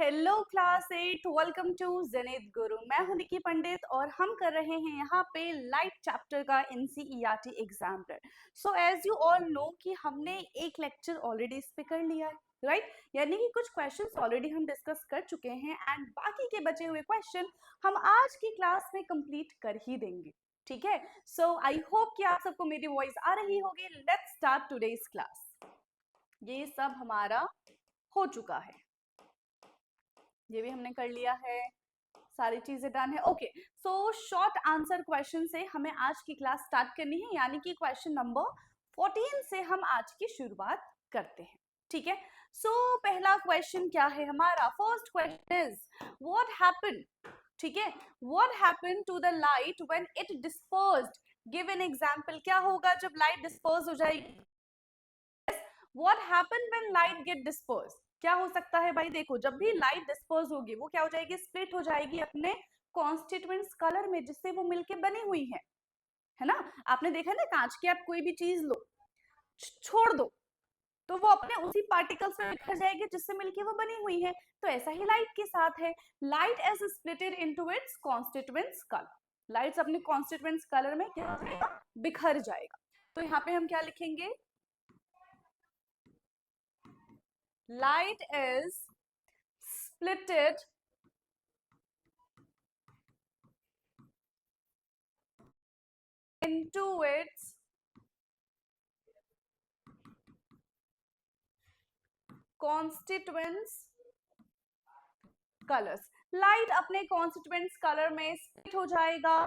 Hello class 8, welcome to जनित गुरु। मैं हूं निकी पंडित और हम कर रहे हैं यहाँ पे लाइफ चैप्टर का NCERT exemplar. So as you all know कि हमने एक लेक्चर ऑलरेडी इस पे कर लिया है, राइट? यानी कि कुछ क्वेश्चंस ऑलरेडी हम डिस्कस कर चुके हैं एंड बाकी के बचे हुए क्वेश्चन हम आज की क्लास में कंप्लीट कर ही देंगे, ठीक है? सो आई होप कि आप सबको मेरी वॉइस आ रही होगी। Let's start today's class. ये सब हमारा हो चुका है, ये भी हमने कर लिया है, सारी चीजें डन है। Okay, so short answer question से हमें आज की क्लास स्टार्ट करनी है, यानी कि क्वेश्चन नंबर 14 से हम आज की शुरुआत करते हैं, ठीक है? सो पहला क्वेश्चन क्या है हमारा? First question is what happened, ठीक है? What happened to the light when it dispersed? Give an example. क्या होगा जब लाइट डिस्पर्स हो जाएगी? What happened when light get dispersed? क्या हो सकता है भाई? देखो, जब भी लाइट डिस्पर्स होगी वो क्या हो जाएगी? स्प्लिट हो जाएगी अपने कॉन्स्टिट्यूएंट्स कलर में जिससे वो मिलके बनी हुई है ना? आपने देखा ना, कांच की आप कोई भी चीज लो, छोड़ दो तो वो अपने उसी पार्टिकल्स में बिखर जाएगी जिससे मिलके वो बनी हुई है। तो ऐसा ही लाइट के साथ है। Light as splitted into its constituents colour. Light अपने कॉन्स्टिट्यूएंट्स कलर में क्या हो जाएगा? बिखर जाएगा। तो यहाँ पे हम क्या लिखेंगे? Light is splitted into its constituents colors. Light अपने constituents color में split हो जाएगा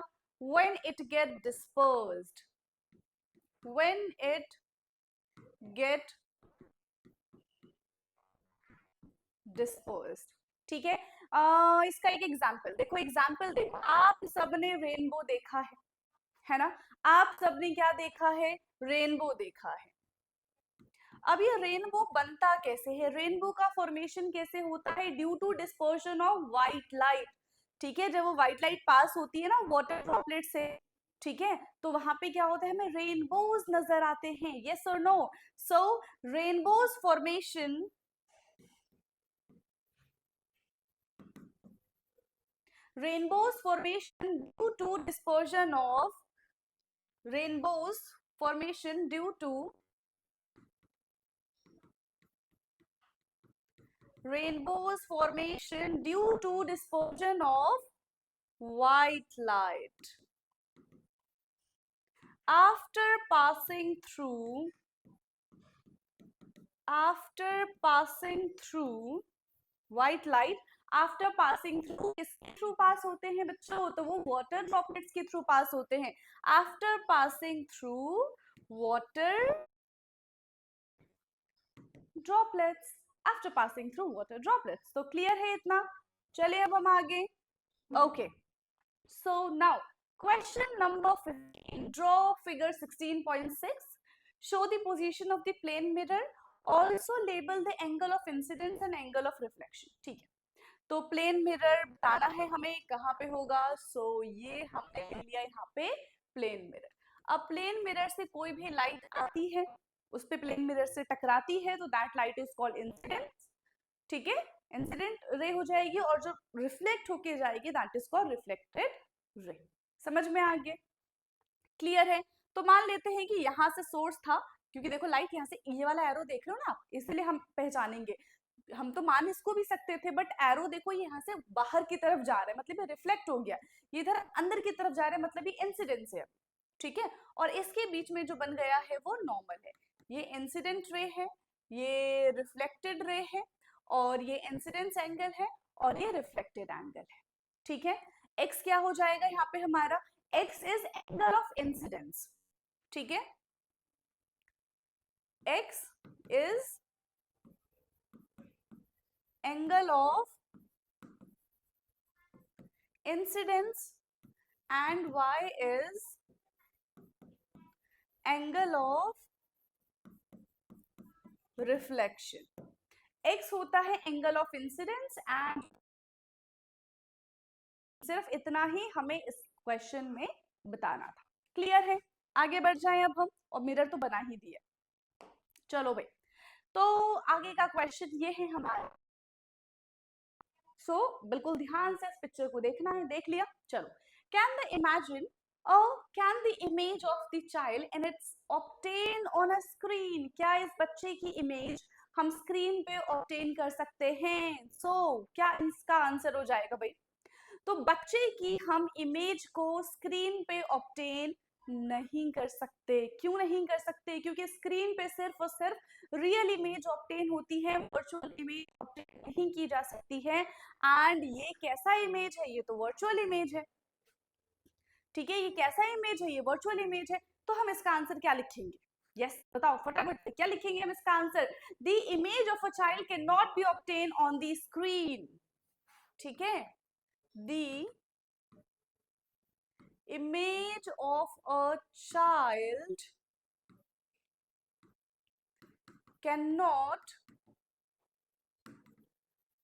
when it get dispersed. When it get dispersed. ठीक है? इसका एक एग्जाम्पल देखो, एग्जाम्पल देखो। आप सबने रेनबो देखा है ना? आप सबने क्या देखा है? रेनबो देखा है। अब ये रेनबो बनता कैसे है? रेनबो का फॉर्मेशन कैसे होता है? Due to dispersion of white light, ठीक है? जब वो व्हाइट लाइट पास होती है ना वाटर ड्रॉपलेट से, ठीक है, तो वहां पे क्या होता है? हमें रेनबोज नजर आते हैं। यस और no? So rainbows formation, rainbows formation due to dispersion of rainbows formation due to rainbows formation due to dispersion of white light after passing through white light after passing through. किसके through pass होते हैं बच्चों? तो वो water droplets के through pass होते हैं। After passing through water droplets, after passing through water droplets. तो क्लियर है इतना? चलिए अब हम आगे। Okay, so now question number 15, draw figure 16.6, show the position of the plane mirror, also label the angle of incidence and angle of reflection। ठीक है, तो प्लेन मिरर बताना है हमें कहाँ पे होगा। सो ये हमने लिया यहाँ पे प्लेन मिरर। अब प्लेन मिरर से कोई भी लाइट आती है, उस पे प्लेन मिरर से टकराती है, तो that light is called incident, ठीक है? इंसिडेंट रे हो जाएगी, और जो रिफ्लेक्ट होके जाएगी that is called reflected ray. समझ में आ गया? क्लियर है? तो मान लेते हैं कि यहाँ से सोर्स था, क्योंकि देखो लाइट यहाँ से ये वाला एरो देख लो ना, इसलिए हम पहचानेंगे। हम तो मान इसको भी सकते थे, बट एरो देखो यहाँ से बाहर की तरफ जा रहा है, मतलब ये रिफ्लेक्ट हो गया। ये इधर अंदर की तरफ जा रहा है, मतलब ये इंसिडेंस है, ठीक है? और इसके बीच में जो बन गया है वो नॉर्मल है। ये इंसिडेंट रे है, ये रिफ्लेक्टेड रे है, और ये इंसिडेंस एंगल है, और ये रिफ्लेक्टेड एंगल है, ठीक है? एक्स क्या हो जाएगा यहाँ पे हमारा? X is angle of incidence, ठीक है? X is angle of incidence and y is angle of reflection. x होता है angle of incidence and सिर्फ इतना ही हमें इस क्वेश्चन में बताना था। क्लियर है? आगे बढ़ जाएं अब हम, और मिरर तो बना ही दिया। चलो भाई, तो आगे का क्वेश्चन ये है हमारा, सो बिल्कुल ध्यान से इस पिक्चर को देखना है, देख लिया, चलो। Can the imagine can the image of the child and it's obtain on a screen, क्या इस बच्चे की इमेज हम स्क्रीन पे ऑब्टेन कर सकते हैं? सो क्या इसका आंसर हो जाएगा भाई? तो बच्चे की हम इमेज को स्क्रीन पे ऑब्टेन नहीं कर सकते। क्यों नहीं कर सकते? क्योंकि स्क्रीन पे सिर्फ और सिर्फ रियल इमेज ऑब्टेन होती है, वर्चुअल इमेज ऑब्टेन नहीं की जा सकती है। एंड ये कैसा इमेज है? ये तो वर्चुअल इमेज है, ठीक है। ये कैसा इमेज है? ये वर्चुअल इमेज है। तो हम इसका आंसर क्या लिखेंगे? यस बताओ फटाफट से, क्या लिखेंगे हम इसका answer? The image of a child can not be obtain on the screen, ठीक है। The image of a child cannot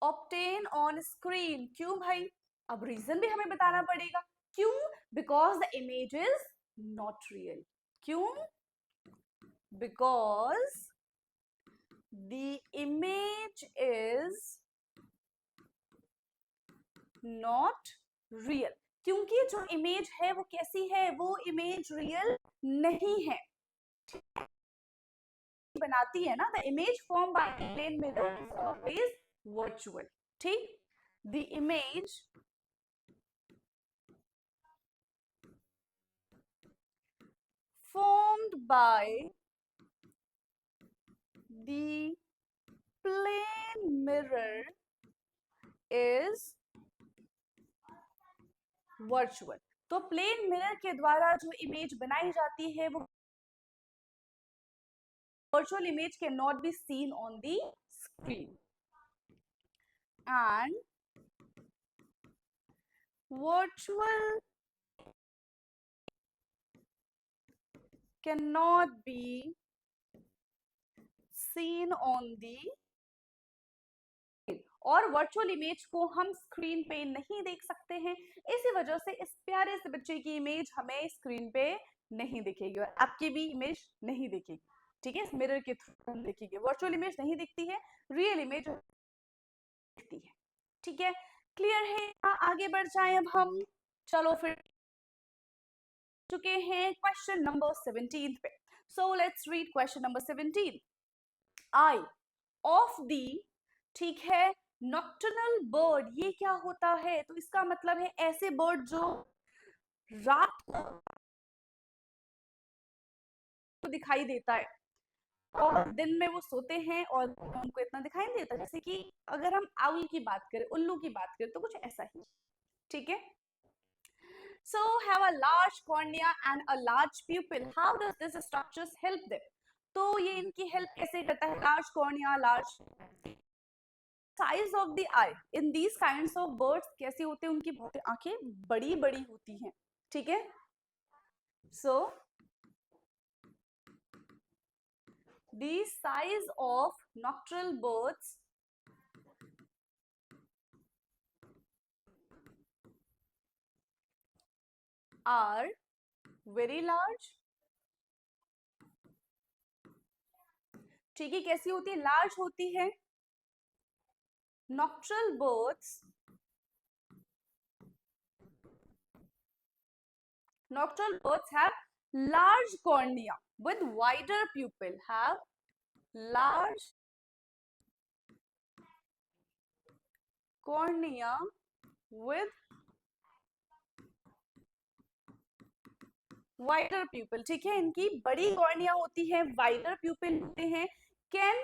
obtain on screen। क्यों भाई? अब रीजन भी हमें बताना पड़ेगा। क्यों? Because the image is not real. क्यों? Because the image is not real. क्योंकि जो इमेज है वो कैसी है? वो इमेज रियल नहीं है, बनाती है ना। The image form by plane mirror is always virtual, ठीक। द इमेज formed by the plane mirror is virtual। तो प्लेन मिरर के द्वारा जो इमेज बनाई जाती है वो virtual image cannot be seen on the screen, and virtual cannot be seen on the, और वर्चुअल इमेज को हम स्क्रीन पे नहीं देख सकते हैं। इसी वजह से इस प्यारे से बच्चे की इमेज हमें स्क्रीन पे नहीं दिखेगी और आपकी भी इमेज नहीं दिखेगी, ठीक है। इस मिरर के थ्रू हम देखेंगे, वर्चुअल इमेज नहीं दिखती है, रियल इमेज दिखती है, ठीक है। क्लियर है? आगे बढ़ जाएं अब हम। चलो फिर चुके हैं क्वेश्चन नंबर 17 पे। So let's read question number 17। I of the, ठीक है, नॉक्टर्नल बर्ड, ये क्या होता है? तो इसका मतलब है ऐसे बर्ड जो रात को दिखाई देता है और दिन में वो सोते हैं और उनको इतना दिखाई नहीं देता। जैसे कि अगर हम आउल की बात करें, उल्लू की बात करें, तो कुछ ऐसा ही, ठीक है। So have a large cornea and a large pupil. How does this structures help them? तो ये इनकी हेल्प कैसे करता है? Large cornea, large size of the I in these kinds of birds कैसी होते हैं? उनकी बहुत आंखें बड़ी बड़ी होती हैं, ठीक है। So the size of nocturnal birds are very large, ठीक है। कैसी होती है? लार्ज होती है। Nocturnal birds, nocturnal birds have large cornea with wider pupil, have large cornea with wider pupil, ठीक है। इनकी बड़ी कॉर्निया होती है, वाइडर प्यूपिल होते हैं। कैन,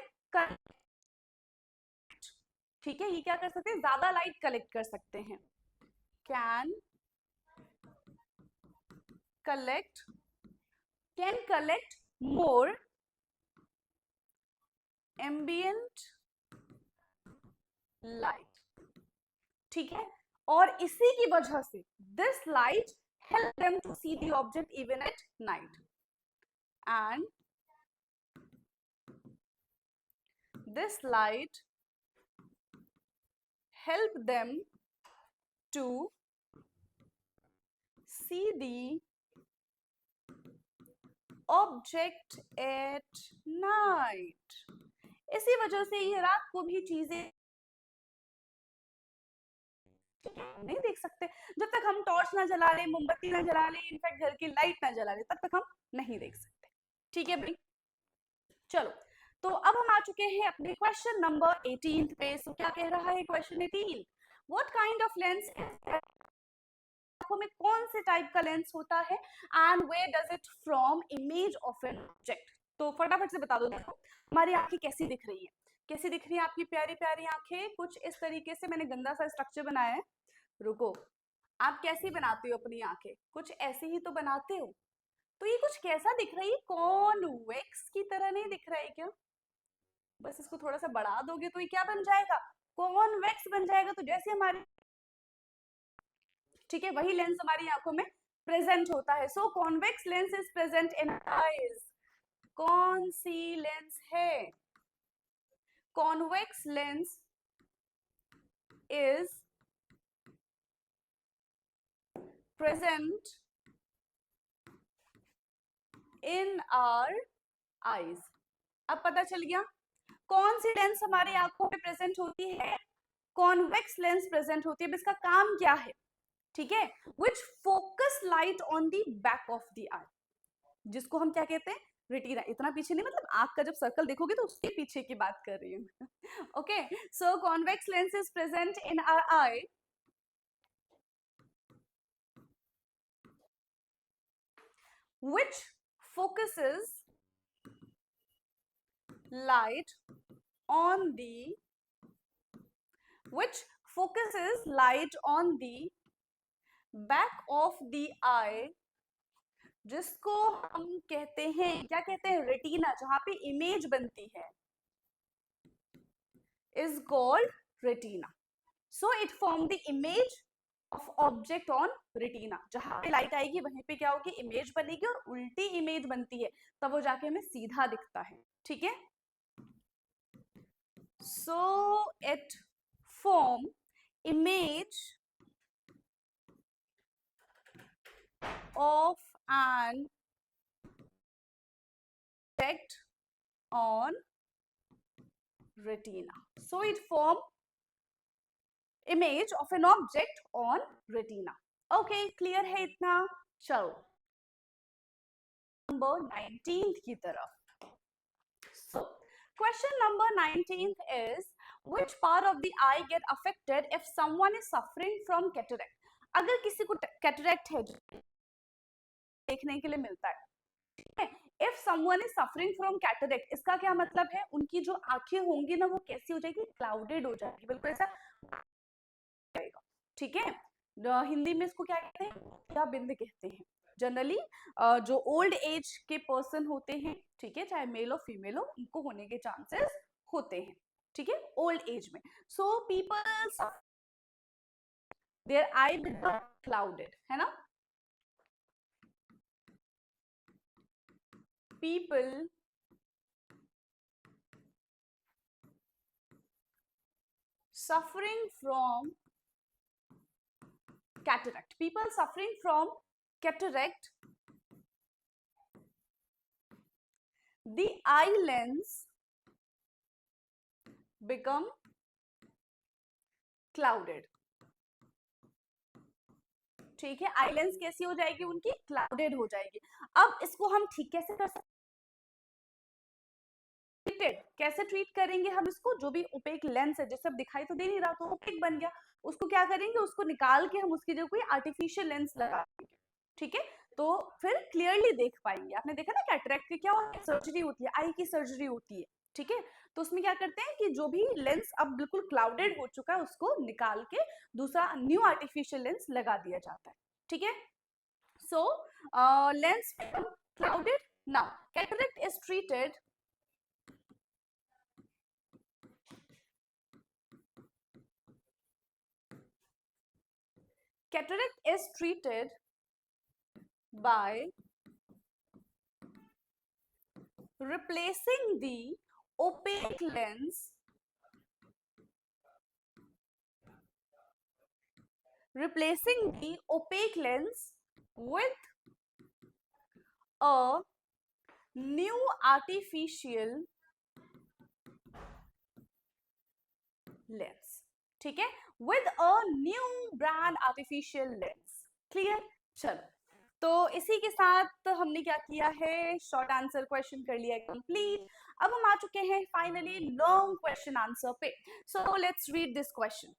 ठीक है, ये क्या कर सकते हैं? ज्यादा लाइट कलेक्ट कर सकते हैं। Can collect, can collect more ambient light, ठीक है। और इसी की वजह से this light help them to see the object even at night, and this light help them to see the object at night। इसी वजह से ये रात को भी चीजें नहीं देख सकते। जब तक हम टॉर्च ना जला ले, मोमबत्ती ना जला ले, इनफैक्ट घर की लाइट ना जला ले, तब तक हम नहीं देख सकते। ठीक है भाई, चलो। तो अब हम आ चुके हैं अपने क्वेश्चन नंबर 18 पे। सो क्या कह रहा है question 18? What kind of lens आंखों में कौन से टाइप का लेंस होता है and where does it from image of an object? तो फटाफट से बता दो, देखो हमारी आंखें कैसी दिख रही है, कैसी दिख रही है आपकी प्यारी प्यारी आंखें? कुछ इस तरीके से मैंने गंदा सा स्ट्रक्चर बनाया है। रुको, आप कैसी बनाते हो अपनी आंखें? कुछ ऐसी ही तो बनाते हो। तो ये कुछ कैसा दिख रही है? कॉन्वेक्स की तरह नहीं दिख रहा है क्या? बस इसको थोड़ा सा बढ़ा दोगे तो ये क्या बन जाएगा? कॉन्वेक्स बन जाएगा। तो जैसे हमारे, ठीक है, वही लेंस हमारी आंखों में प्रेजेंट होता है। So convex lens is present in eyes. कौन सी लेंस है? Convex lens is present in our eyes. अब पता चल गया कौन सी लेंस हमारी आंखों में प्रेजेंट होती है? कॉन्वेक्स लेंस प्रेजेंट होती है। इसका काम क्या है? ठीक है, which focus light on the back of the eye, जिसको हम क्या कहते हैं? रेटिना। इतना पीछे नहीं, मतलब आंख का जब सर्कल देखोगे तो उसके पीछे की बात कर रही हूँ। Okay, so convex lens is present in our eye which focuses light on the which focuses light on the back of the eye, जिसको हम कहते हैं, क्या कहते हैं? रेटिना। जहां पे इमेज बनती है is called retina. So it form the image of object on retina. जहां पे लाइट आएगी वहीं पे क्या होगी? इमेज बनेगी, और उल्टी इमेज बनती है तब वो जाके हमें सीधा दिखता है। ठीक है, so it form image of an object on retina. So it form image of an object on retina. Okay, clear है इतना? चलो नंबर 19 की तरफ। So question number 19 is which part of the eye get affected if someone is suffering from cataract? अगर किसी को cataract है, देखने के लिए मिलता है, ठीक है, if someone is suffering from cataract, इसका क्या मतलब है? उनकी जो आंखें होंगी ना, वो कैसी हो जाएगी? क्लाउडेड हो जाएगी, बिल्कुल ऐसा जाएगा। ठीक है, हिंदी में इसको क्या कहते हैं? क्या बिंद कहते हैं। जनरली जो ओल्ड एज के पर्सन होते हैं, ठीक है, चाहे मेल हो फीमेल हो, उनको होने के चांसेस होते हैं। ठीक है, ओल्ड एज में। So people their eye become clouded, है ना? people suffering from cataract, people suffering from cataract, the eye lens become clouded. ठीक है, आई लेंस कैसी हो जाएगी? उनकी क्लाउडेड हो जाएगी। अब इसको हम ठीक कैसे कर सकते? कैसे ट्रीट करेंगे हम इसको? जो भी ओपेक लेंस है, जिससे अब दिखाई तो दे नहीं रहा, तो ओपेक बन गया, उसको क्या करेंगे? उसको निकाल के हम उसकी जगह कोई आर्टिफिशियल लेंस लगा देंगे। ठीक है, तो फिर क्लियरली देख पाएंगे। आपने देखा ना कैटरेक्ट की क्या होती है? सर्जरी होती है, आई की सर्जरी होती है। ठीक है, तो उसमें क्या करते हैं कि जो भी लेंस अब बिल्कुल क्लाउडेड हो चुका है, उसको निकाल के दूसरा न्यू आर्टिफिशियल लेंस लगा दिया जाता है। ठीक है, so lens become clouded. Now cataract is treated by replacing the opaque lens with a new artificial lens. ठीक है, with a new brand artificial lens. Clear? चलो, तो इसी के साथ हमने क्या किया है, शॉर्ट आंसर क्वेश्चन कर लिया कंप्लीट। अब हम आ चुके हैं फाइनली लॉन्ग क्वेश्चन आंसर पे। So let's read this question.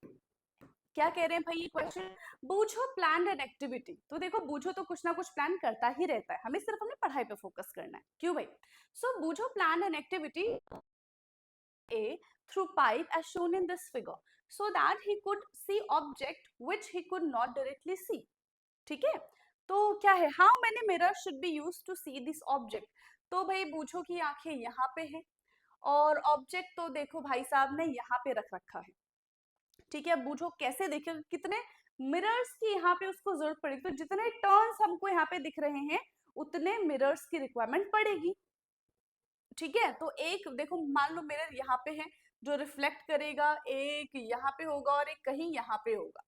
क्या कह रहे हैं भाई ये क्वेश्चन, बूझो प्लान एन एक्टिविटी। तो देखो बूझो तो कुछ ना कुछ प्लान करता ही रहता है, हमें सिर्फ अपनी पढ़ाई पे फोकस करना है, क्यों भाई। सो बूझो plan an activity A through pipe as shown in this figure so that he could see object which he could not directly see। ठीक है, तो क्या है, how many mirrors should be used to see this object। तो भाई बूझो की आंखें यहाँ पे है और ऑब्जेक्ट तो देखो भाई साहब ने यहाँ पे रख रखा है। ठीक है, बूझो कैसे देखेगा, कितने मिरर्स की यहाँ पे उसको जरूरत पड़ेगी, तो जितने टर्न्स हमको यहाँ पे दिख रहे हैं उतने मिरर्स की रिक्वायरमेंट पड़ेगी। ठीक है, तो एक देखो मान लो मिरर यहाँ पे है जो रिफ्लेक्ट करेगा, एक यहाँ पे होगा और एक कहीं यहाँ पे होगा,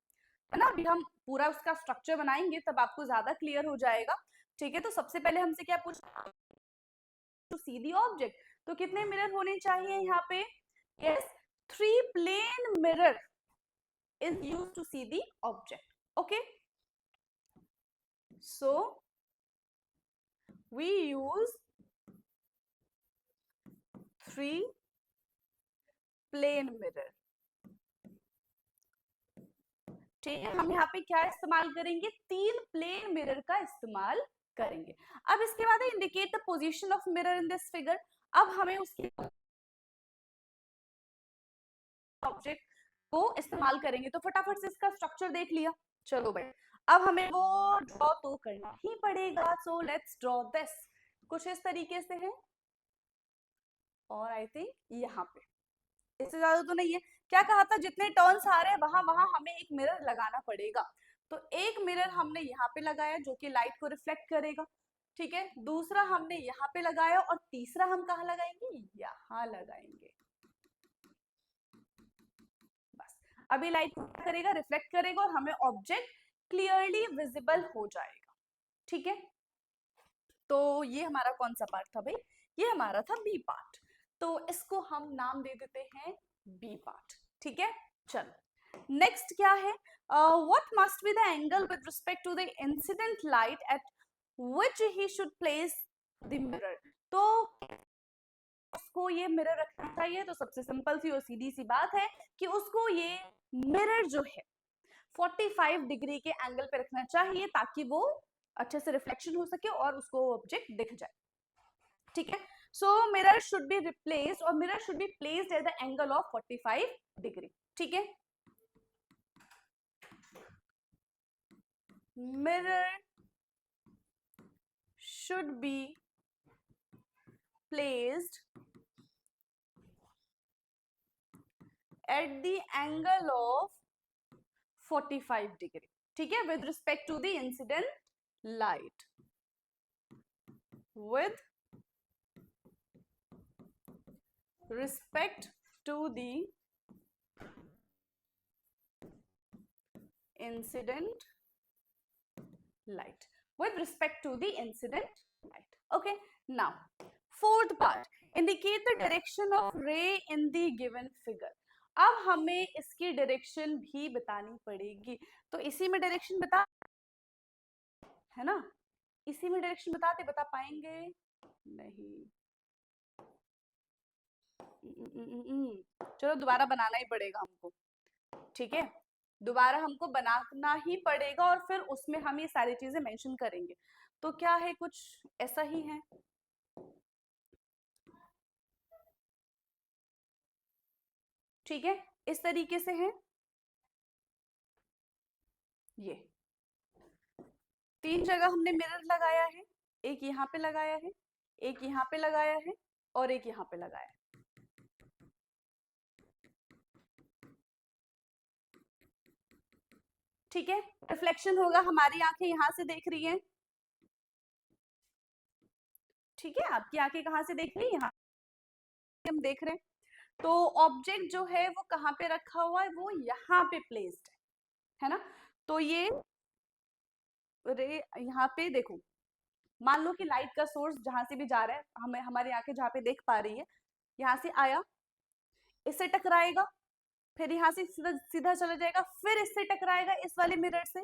है ना। अभी हम पूरा उसका स्ट्रक्चर बनाएंगे तब आपको ज्यादा क्लियर हो जाएगा। ठीक है, तो सबसे पहले हमसे क्या पूछा, टू सी दी ऑब्जेक्ट, तो कितने मिरर होने चाहिए यहाँ पे, yes 3 plane mirror is used to see the object. Okay, so we use 3 plane mirror. ठीक है, हम यहाँ पे क्या इस्तेमाल करेंगे, 3 प्लेन मिरर का इस्तेमाल करेंगे। अब इसके बाद है indicate the position of mirror in this figure. अब हमें उसके ऑब्जेक्ट को इस्तेमाल करेंगे, तो फटाफट से इसका स्ट्रक्चर देख लिया। चलो भाई, अब हमें वो ड्रॉ तो करना ही पड़ेगा। सो लेट्स ड्रॉ दिस, कुछ इस तरीके से है और आई थिंक यहाँ पे, इससे ज्यादा तो नहीं है। क्या कहा था, जितने टर्न्स आ रहे हैं वहां वहां हमें एक मिरर लगाना पड़ेगा। तो एक मिरर हमने यहाँ पे लगाया जो कि लाइट को रिफ्लेक्ट करेगा। ठीक है, दूसरा हमने यहाँ पे लगाया और तीसरा हम कहाँ लगाएंगे, यहाँ लगाएंगे। बस, अभी लाइट क्या करेगा, रिफ्लेक्ट करेगा और हमें ऑब्जेक्ट क्लियरली विजिबल हो जाएगा। ठीक है, तो ये हमारा कौन सा पार्ट था भाई, ये हमारा था बी पार्ट। तो इसको हम नाम दे देते हैं बी पार्ट। ठीक है, चलो नेक्स्ट क्या है, what must be the angle with respect to the incident light at which he should place the mirror. तो उसको ये मिरर रखना चाहिए, तो सबसे सिंपल सी और सीधी सी बात है कि उसको ये मिरर जो है 45 डिग्री के एंगल पे रखना चाहिए ताकि वो अच्छे से रिफ्लेक्शन हो सके और उसको ऑब्जेक्ट दिख जाए। ठीक है, so mirror should be replaced और mirror should be placed at the angle of 45 degree. ठीक है, mirror should be placed at the angle of 45 degree। ठीक है, with respect to the incident light, with respect to the incident light, with respect to the incident light। Okay, now fourth part, indicate the direction of ray in the given figure। अब हमें इसकी direction भी बतानी पड़ेगी, तो इसी में direction बता, है ना, इसी में डायरेक्शन बता पाएंगे नहीं। चलो दोबारा बनाना ही पड़ेगा हमको। ठीक है, दोबारा हमको बनाना ही पड़ेगा और फिर उसमें हम ये सारी चीजें मेंशन करेंगे। तो क्या है, कुछ ऐसा ही है। ठीक है, इस तरीके से है, ये 3 जगह हमने मिरर लगाया है, एक यहाँ पे लगाया है, एक यहाँ पे लगाया है और एक यहाँ पे लगाया है। ठीक है, रिफ्लेक्शन होगा, हमारी आंखें यहाँ से देख रही हैं। ठीक है, आपकी आंखें कहाँ से देख रही है, यहाँ हम देख रहे हैं। तो ऑब्जेक्ट जो है वो कहाँ पे रखा हुआ है, वो यहाँ पे प्लेस्ड है ना। तो ये रे यहाँ पे देखो, मान लो कि लाइट का सोर्स जहां से भी जा रहा है, हमें हमारी आंखें जहाँ पे देख पा रही है, यहाँ से आया, इससे टकराएगा, फिर यहाँ से सीधा सीधा चला जाएगा, फिर इससे टकराएगा इस वाले मिरर से,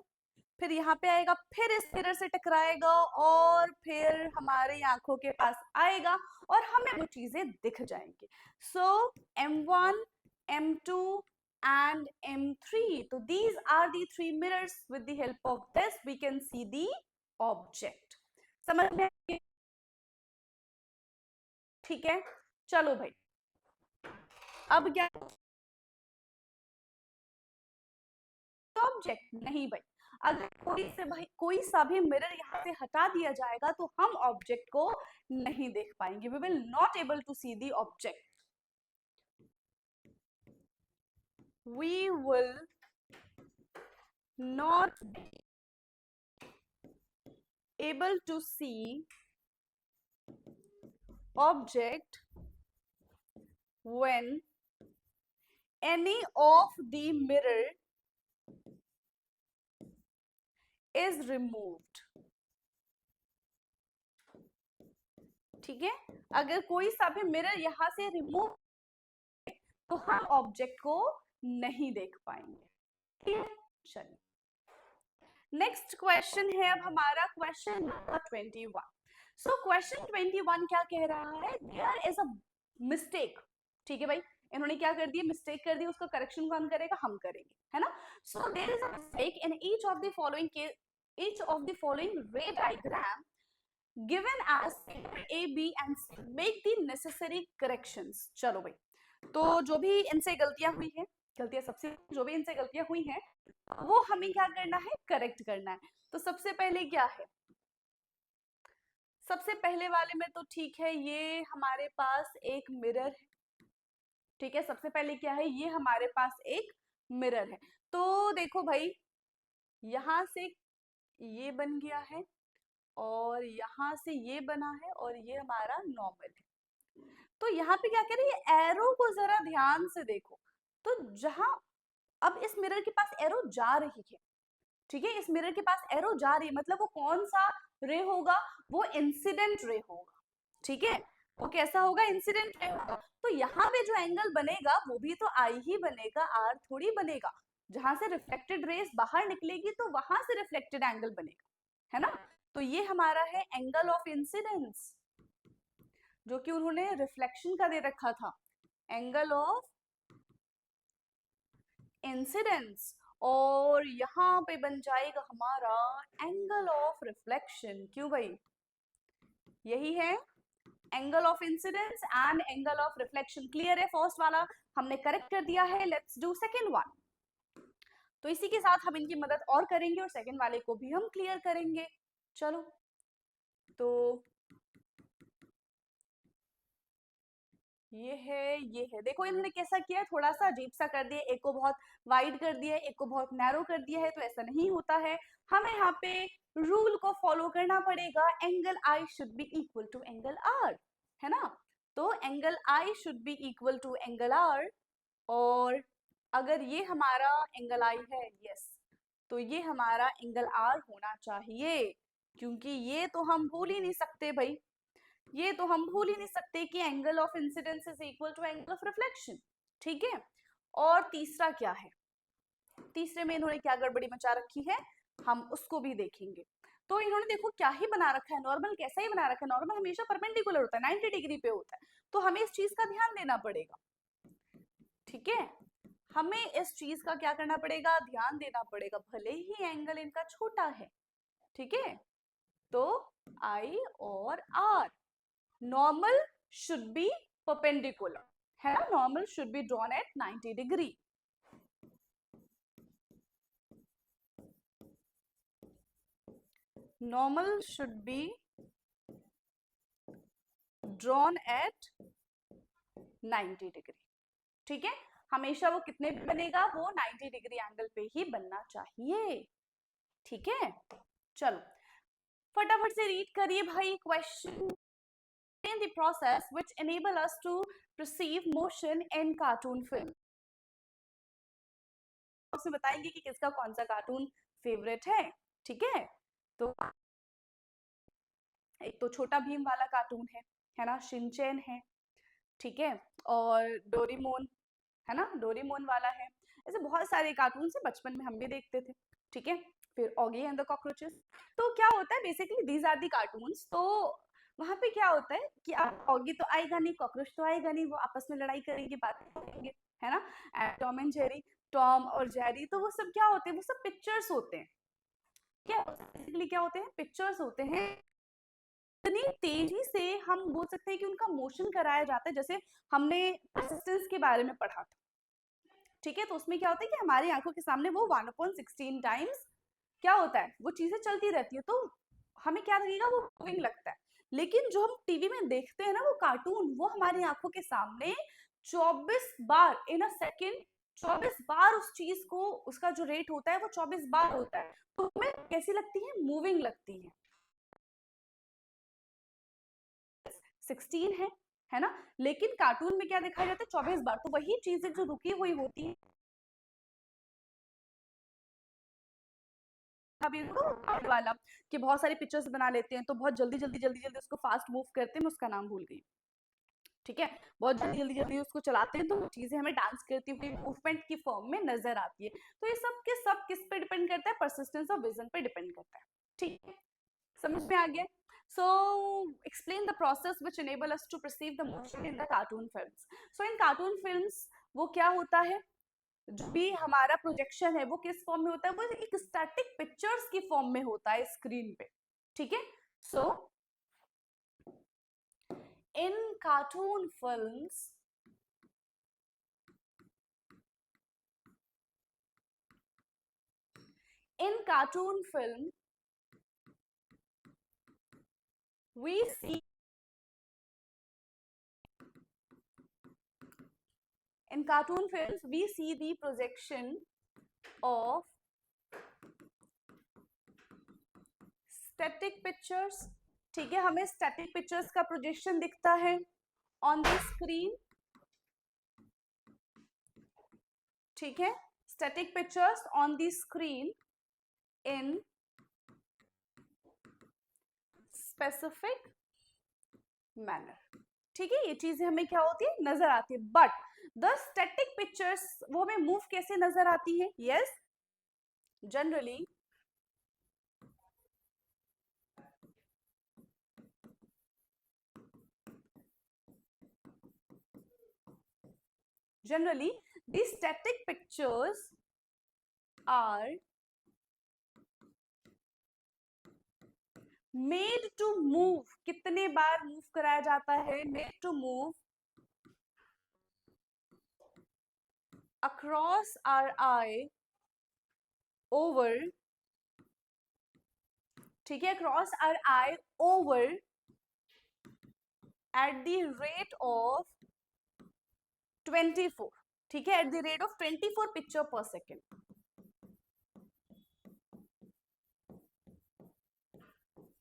फिर यहाँ पे आएगा, फिर इस मिरर से टकराएगा और फिर हमारी आंखों के पास आएगा और हमें वो चीजें दिख जाएंगी. सो M1, M2 and M3. So these are the three mirrors. With the help of this, we can see the object. समझ में? ठीक है, चलो भाई. अब क्या ऑब्जेक्ट नहीं भाई, अगर कोई सा भी मिरर यहाँ से हटा दिया जाएगा तो हम ऑब्जेक्ट को नहीं देख पाएंगे. We will not able to see the object. We will not able to see object when any of the mirror is removed. ठीक है, अगर कोई सा भी मिरर यहां से रिमूव तो हम ऑब्जेक्ट को नहीं देख पाएंगे. ठीक है, चलिए नेक्स्ट क्वेश्चन है अब हमारा क्वेश्चन नंबर 21. सो क्वेश्चन 21 क्या कह रहा है, देयर इज अ मिस्टेक. ठीक है भाई, इन्होंने क्या कर दिया, मिस्टेक कर दी, उसका करेक्शन कौन करेगा, हम करेंगे, है ना. So there is a mistake in each of the following ray diagram given as A, B and C. Make the necessary corrections. चलो भाई, तो जो भी इनसे गलतियां हुई हैं, गलतियां सबसे जो भी इनसे गलतियां हुई हैं वो हमें क्या करना है, करेक्ट करना है. तो सबसे पहले क्या है, सबसे पहले वाले में तो ठीक है, ये हमारे पास एक मिरर है. ठीक है, सबसे पहले क्या है, ये हमारे पास एक मिरर है. तो देखो भाई, यहां से ये बन गया है और यहाँ से ये बना है और ये हमारा नॉर्मल है. तो यहाँ पे क्या करें, ये एरो को जरा ध्यान से देखो. तो जहां अब इस मिरर के पास एरो जा रही है, ठीक है, इस मिरर के पास एरो जा रही है, मतलब वो कौन सा रे होगा, वो इंसिडेंट रे होगा. ठीक है, वो कैसा होगा, इंसिडेंट रे होगा. तो यहाँ पे जो एंगल बनेगा वो भी तो आई ही बनेगा, आर थोड़ी बनेगा. जहां से रिफ्लेक्टेड रेस बाहर निकलेगी तो वहां से रिफ्लेक्टेड एंगल बनेगा, है ना. तो ये हमारा है एंगल ऑफ इंसिडेंस, जो कि उन्होंने रिफ्लेक्शन का दे रखा था, एंगल ऑफ इंसिडेंस. और यहाँ पे बन जाएगा हमारा एंगल ऑफ रिफ्लेक्शन. क्यों भाई, यही है angle of incidence and angle of reflection. Clear है, फर्स्ट वाला हमने करेक्ट कर दिया है. Let's do second one. तो इसी के साथ हम इनकी मदद और करेंगे और सेकंड वाले को भी हम क्लियर करेंगे. चलो, तो ये है, देखो इन्होंने कैसा किया है, थोड़ा सा अजीब सा कर दिया, एक को बहुत वाइड कर दिया है, एक को बहुत नैरो कर दिया है. तो ऐसा नहीं होता है, हमें यहाँ पे रूल को फॉलो करना पड़ेगा. Angle I should be equal to angle R, है ना. तो angle I should be equal to angle R. और अगर ये हमारा एंगल आई है, यस, तो ये हमारा एंगल आर होना चाहिए, क्योंकि ये तो हम भूल ही नहीं सकते भाई, ये तो हम भूल ही नहीं सकते कि angle of incidence is equal to angle of reflection. ठीक है, और तीसरा क्या है, तीसरे में इन्होंने क्या गड़बड़ी मचा रखी है, हम उसको भी देखेंगे. तो इन्होंने देखो क्या ही बना रखा है, नॉर्मल कैसा ही बना रखा है. नॉर्मल हमेशा परपेंडिकुलर होता है, 90 डिग्री पे होता है. तो हमें इस चीज का ध्यान देना पड़ेगा. ठीक है, हमें इस चीज का क्या करना पड़ेगा, ध्यान देना पड़ेगा, भले ही एंगल इनका छोटा है. ठीक है, तो आई और are, normal should be perpendicular, है ना. normal should be drawn at 90 degree. normal should be drawn at 90 degree. ठीक है, हमेशा वो कितने पे बनेगा, वो 90 डिग्री एंगल पे ही बनना चाहिए. ठीक है, चलो फटाफट से रीड करिए भाई question. In the process which enable us to perceive motion in cartoon film. आपसे बताएंगे कि किसका कौन सा कार्टून फेवरेट है. ठीक है, तो एक तो छोटा भीम वाला कार्टून है ना, शिनचैन है. ठीक है, और डोरेमोन, है ना, डोरेमोन वाला है। ऐसे बहुत सारे कार्टून से बचपन में हम भी देखते थे, ठीक है। फिर ऑगी एंड द कॉकरोचेस। तो क्या होता है basically, these are the cartoons. तो वहां पे क्या होता है कि अब ऑगी तो आएगा नहीं, कॉकरोच तो आएगा नहीं, वो आपस में लड़ाई करेंगे, बातें करेंगे, है ना। And Tom and Jerry, Tom और जेरी, तो वो सब क्या होते हैं, वो सब पिक्चर्स होते हैं। क्या बेसिकली क्या होते हैं, पिक्चर्स होते हैं। इतनी तेजी से हम बोल सकते हैं कि उनका मोशन कराया जाता है, जैसे हमने परसिस्टेंस के बारे में पढ़ा था, ठीक है। तो उसमें क्या होता है कि हमारी आंखों के सामने वो 1/16 टाइम्स क्या होता है, वो चीजें चलती रहती है, तो हमें क्या लगेगा, वो मूविंग लगता है। लेकिन जो हम टीवी में देखते हैं ना, वो कार्टून, वो हमारी आंखों के सामने 24 बार इन अ सेकेंड, 24 बार उस चीज को, उसका जो रेट होता है वो 24 बार होता है। तो हमें कैसी लगती है, मूविंग लगती है। 16 है ना। लेकिन कार्टून में क्या दिखाया जाता है, 24 बार। तो वही चीजें जो रुकी हुई होती है, अभी वाला कि बहुत सारी पिक्चर्स बना लेते हैं, तो बहुत जल्दी जल्दी जल्दी जल्दी उसको फास्ट मूव करते हैं, मैं उसका नाम भूल गई, ठीक है। बहुत जल्दी जल्दी जल्दी उसको चलाते हैं, तो वो चीजें हमें डांस करती हुई मूवमेंट की फॉर्म में नजर आती है। तो ये सब के सब किस पे डिपेंड करता है, परसिस्टेंस और विजन पे डिपेंड करता है, ठीक है। समझ में आ गया। So explain the process which enable us to perceive the motion in the cartoon films. So in cartoon films वो क्या होता है, जो भी हमारा प्रोजेक्शन है वो किस फॉर्म में होता है, वो एक स्टैटिक पिक्चर्स की फॉर्म में होता है स्क्रीन पे, ठीक है। So in cartoon films, in cartoon film we see, in cartoon films we see the projection of static pictures, ठीक है। हमें static pictures का projection दिखता है on the screen, ठीक है। static pictures on the screen in specific manner, ठीक है। ये चीजें हमें क्या होती है, नजर आती है। बट द स्टैटिक पिक्चर्स वो हमें मूव कैसे नजर आती है, yes, generally generally these static pictures are made to move, कितने बार मूव कराया जाता है, made to move across our eye over, ठीक है, across our eye over at the rate of 24, ठीक है, at the rate of 24 picture per second,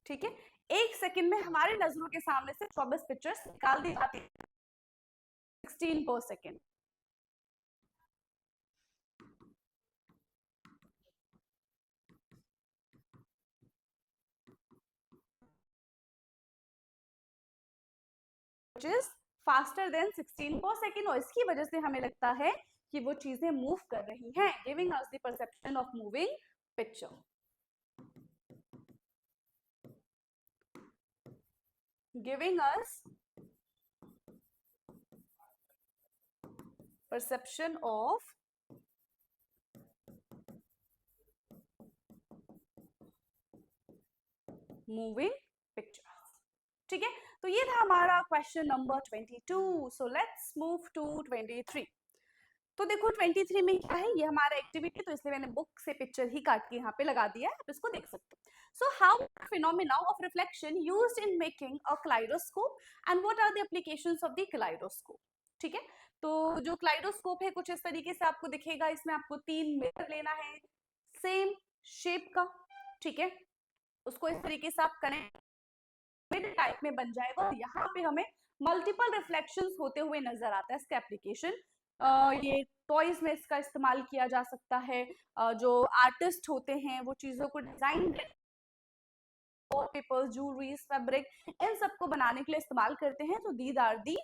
ठीक है। एक सेकंड में हमारे नजरों के सामने से 24 पिक्चर्स निकाल दी जाती है, 16 पर second, which is faster than 16 per second, और इसकी वजह से हमें लगता है कि वो चीजें मूव कर रही हैं, giving us the perception of moving picture, giving us perception of moving pictures, ठीक है। तो ये था हमारा question number 22। So let's move to 23। तो देखो 23 में क्या है, ये हमारा एक्टिविटी, तो इसलिए मैंने बुक से पिक्चर ही काट के यहाँ पे लगा दिया है, आप इसको देख सकते हो। So how phenomena of reflection used in making a kaleidoscope and what are the applications of the kaleidoscope, ठीक है। तो जो क्लाइडोस्कोप है कुछ इस तरीके से आपको दिखेगा, इसमें आपको 3 मिरर लेना है सेम शेप का, ठीक है। उसको इस तरीके से आप कनेक्ट टाइप में बन जाएगा, और यहाँ पे हमें मल्टीपल रिफ्लेक्शंस होते हुए नजर आता है। इसका एप्लीकेशन ये टॉयज में इसका इस्तेमाल किया जा सकता है, जो आर्टिस्ट होते हैं वो चीजों को डिजाइन, पेपर्स, ज्वेलरीज, फैब्रिक, इन सबको बनाने के लिए इस्तेमाल करते हैं। तो दीज आर दी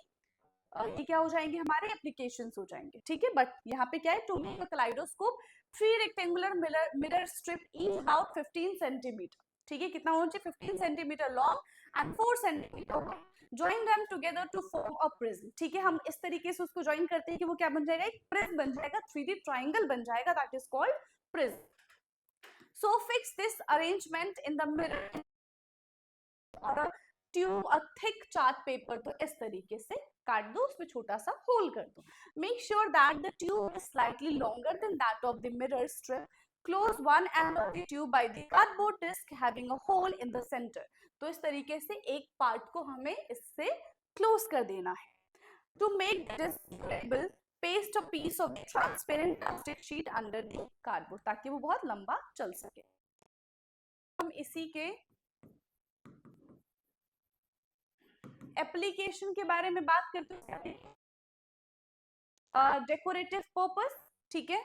ये क्या हो जाएंगे, हमारे एप्लीकेशंस हो जाएंगे, ठीक है। बट यहाँ पे क्या है, to make a kaleidoscope 3 rectangular mirror strip each about 15 centimetre, ठीक है, कितना होना चाहिए, 15 centimetre long and 4 centimetre, join them together to form a prism, ठीक है। हम इस तरीके से उसको ज्वाइन करते हैं कि वो क्या बन जाएगा, एक प्रिज्म बन जाएगा, 3D ट्राइंगल बन जाएगा, that is called prism. So fix this arrangement in the mirror और tube a thick chart paper, तो इस तरीके से काट दो, उसमें छोटा सा होल कर दो। Make sure that the tube is slightly longer than that of the mirror strip, close one end of the tube by the cardboard disc having a hole in the centre, तो इस तरीके से एक part को हमें इससे close कर देना है। To make this durable, paste a piece of transparent plastic sheet under the cardboard, ताकि वो बहुत लंबा चल सके। हम इसी के एप्लीकेशन के बारे में बात करते हैं, डेकोरेटिव पर्पस, ठीक है।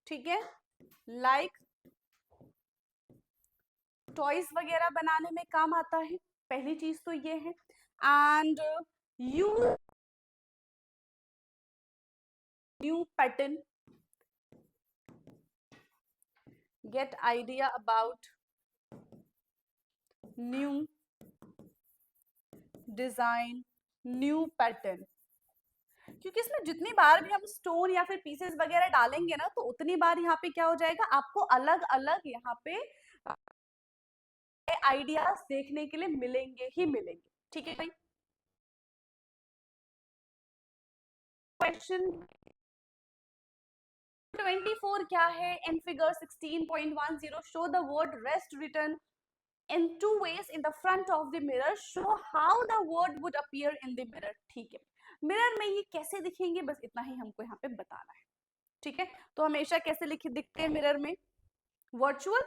ठीक है, लाइक टॉयज वगैरह बनाने में काम आता है, पहली चीज तो ये है। And you new pattern, get idea about new design, new pattern, क्योंकि इसमें जितनी बार भी हम स्टोन या फिर पीसेस वगैरह डालेंगे ना, तो उतनी बार यहाँ पे क्या हो जाएगा, आपको अलग अलग यहाँ पे आइडियाज देखने के लिए मिलेंगे ही मिलेंगे, ठीक है भाई। क्वेश्चन 24 क्या है, in figure 16.10 show the word rest written in two ways in the front of the mirror, show how the word would appear in the mirror, ठीक है। मिरर में ये कैसे दिखेंगे, बस इतना ही हमको यहाँ पे बताना है, ठीक है। तो हमेशा कैसे लिखे दिखते हैं मिरर में, वर्चुअल,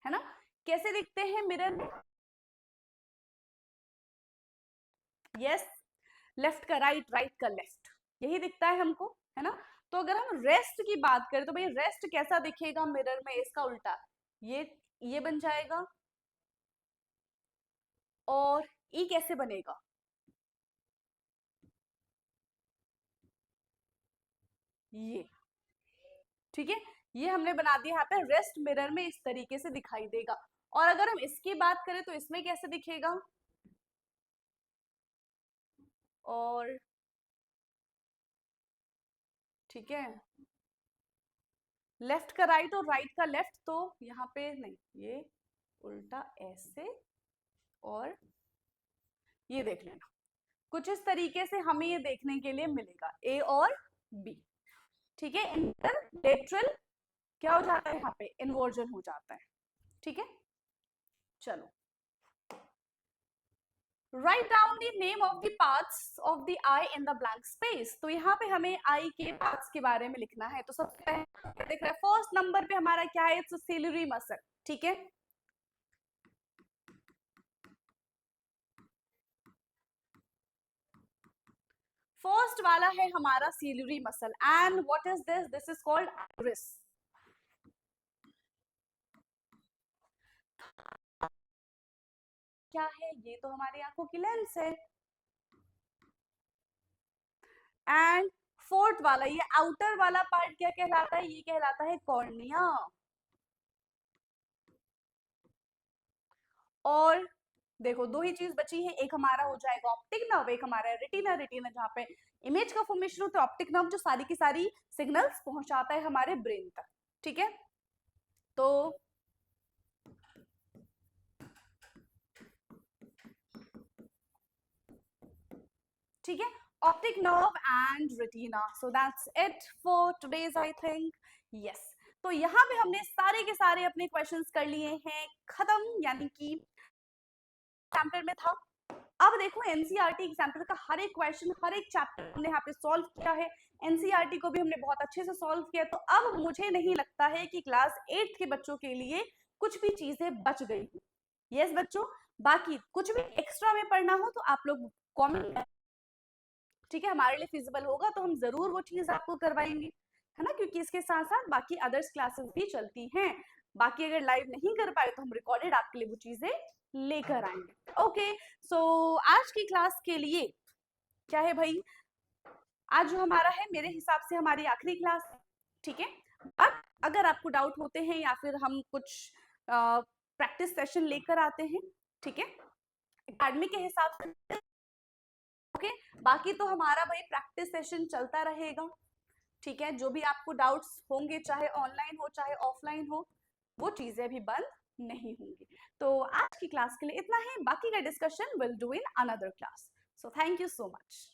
है ना, कैसे दिखते हैं मिरर में, यस, लेफ्ट का राइट, राइट का लेफ्ट, यही दिखता है हमको, है ना। तो अगर हम रेस्ट की बात करें तो भाई रेस्ट कैसा दिखेगा मिरर में, इसका उल्टा, ये बन जाएगा, और ई कैसे बनेगा, ये, ठीक है। ये हमने बना दिया, यहाँ पे रेस्ट मिरर में इस तरीके से दिखाई देगा। और अगर हम इसकी बात करें तो इसमें कैसे दिखेगा, और ठीक है, लेफ्ट का राइट और राइट का लेफ्ट, तो यहाँ पे नहीं, ये उल्टा ऐसे, और ये देख लेना, कुछ इस तरीके से हमें ये देखने के लिए मिलेगा, ए और बी, ठीक है। इंटर लेटरल क्या हो जाता है, यहाँ पे इन्वर्जन हो जाता है, ठीक है। चलो, write down the name of the parts of the I in the blank space, तो यहाँ पे हमें आई के पार्ट्स के बारे में लिखना है। तो सबसे पहले देख रहे हैं, फर्स्ट नंबर पे हमारा क्या है, इट्स सिलियरी मसल, ठीक है। फर्स्ट वाला है हमारा ciliary muscle, and what is this, this is called iris. क्या है, ये तो हमारी आंखों की लेंस है। एंड फोर्थ वाला, ये आउटर वाला पार्ट क्या कहलाता है, ये कहलाता है कॉर्निया। और देखो दो ही चीज बची है, एक हमारा हो जाएगा ऑप्टिक नर्व, एक हमारा रेटिना, रेटिना जहाँ पे इमेज का फॉर्मेशन होता है, ऑप्टिक नर्व जो सारी की सारी सिग्नल्स पहुंचाता है हमारे ब्रेन तक, ठीक है। तो ठीक है, optic nerve and retina, so that's it for today's I think, yes। तो यहाँ पे हमने सारे के सारे अपने क्वेश्चंस कर लिए हैं खत्म, यानी कि एग्जाम्पल में था। अब देखो एनसीईआरटी एग्जाम्पल का हर एक क्वेश्चन, हर एक चैप्टर हमने यहाँ पे सॉल्व किया है, एनसीईआरटी को भी हमने बहुत अच्छे से सॉल्व किया। तो अब मुझे नहीं लगता है कि क्लास 8 के बच्चों के लिए कुछ भी चीजें बच गई। यस बच्चों, बाकी कुछ भी एक्स्ट्रा में पढ़ना हो तो आप लोग कमेंट, ठीक है, हमारे लिए फिजिबल होगा तो हम जरूर वो चीज आपको करवाएंगे, है ना, क्योंकि इसके साथ साथ बाकी अदर्स क्लासेस भी चलती हैं। बाकी अगर लाइव नहीं कर पाए तो हम रिकॉर्डेड आपके लिए वो चीजें लेकर आएंगे। ओके, सो आज की क्लास के लिए क्या है भाई, आज जो हमारा है मेरे हिसाब से हमारी आखिरी क्लास है, ठीक है। अब अगर आपको डाउट होते हैं या फिर हम कुछ प्रैक्टिस सेशन लेकर आते हैं, ठीक है, एकेडमी के हिसाब से, ओके। बाकी तो हमारा भाई प्रैक्टिस सेशन चलता रहेगा, ठीक है। जो भी आपको डाउट्स होंगे, चाहे ऑनलाइन हो चाहे ऑफलाइन हो, वो चीजें भी बंद नहीं होंगी। तो आज की क्लास के लिए इतना ही, बाकी का discussion will do in another class. So thank you so much.